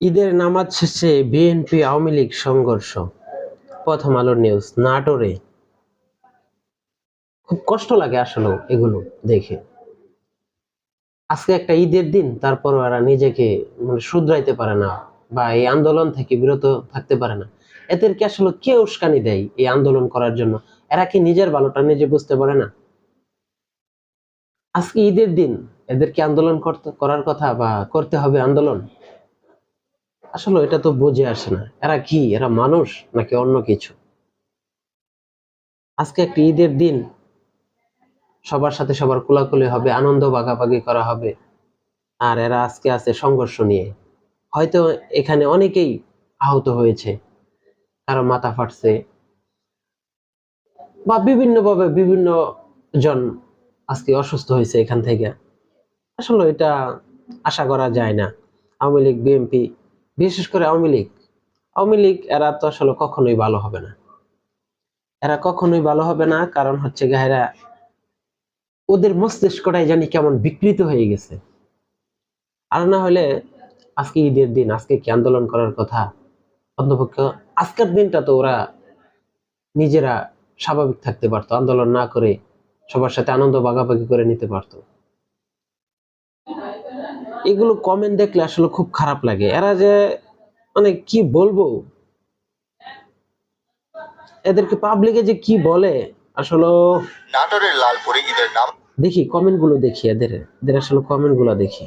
ঈদের নামাজ শেষে বিএনপি আওয়ামী লীগ সংঘর্ষ। প্রথম আলোর নিউজ। নাটোরে খুব কষ্ট লাগে আসলে এগুলো দেখে। আজকে একটা ঈদের দিন, তারপর এরা নিজেকে শুধরাইতে পারে না বা এই আন্দোলন থেকে বিরত থাকতে পারে না। এদেরকে আসলে কে উস্কানি দেয় এই আন্দোলন করার জন্য? এরা কি নিজের ভালোটা নিজে বুঝতে পারে না? আজকে ঈদের দিন, এদেরকে আন্দোলন করার কথা বা করতে হবে আন্দোলন? আসলে এটা তো বুঝে আসে না, এরা কি, এরা মানুষ নাকি অন্য কিছু? আজকে একটা ঈদের দিন, সবার সাথে সবার কোলাকুলি হবে, আনন্দ ভাগাভাগি করা হবে, আর এরা আজকে আছে সংঘর্ষ নিয়ে। হয়তো এখানে অনেকেই আহত হয়েছে, কারো মাথা ফাটছে বা বিভিন্ন ভাবে বিভিন্ন জন আজকে অসুস্থ হয়েছে এখান থেকে। আসলে এটা আশা করা যায় না। আওয়ামী লীগ বিএনপি, বিশেষ করে আওয়ামী লীগ এরা তো আসলে কখনোই ভালো হবে না। এরা কখনোই ভালো হবে না, কারণ হচ্ছে এরা, ওদের মস্তিষ্কটাই জানি কেমন বিকৃত হয়ে গেছে। আর না হলে আজকে ঈদের দিন, আজকে কি আন্দোলন করার কথা? অন্তপক্ষে আজকের দিনটা তো ওরা নিজেরা স্বাভাবিক থাকতে পারতো, আন্দোলন না করে সবার সাথে আনন্দ ভাগাভাগি করে নিতে পারতো। এগুলো কমেন্ট দেখলে আসলে খুব খারাপ লাগে। এরা যে মানে কি বলবো, এদেরকে পাবলিকে যে কি বলে আসলে। নাটোরের লালপুরে ঈদের নাম দেখি কমেন্ট গুলো, দেখি এদের আসলে কমেন্ট গুলো দেখি।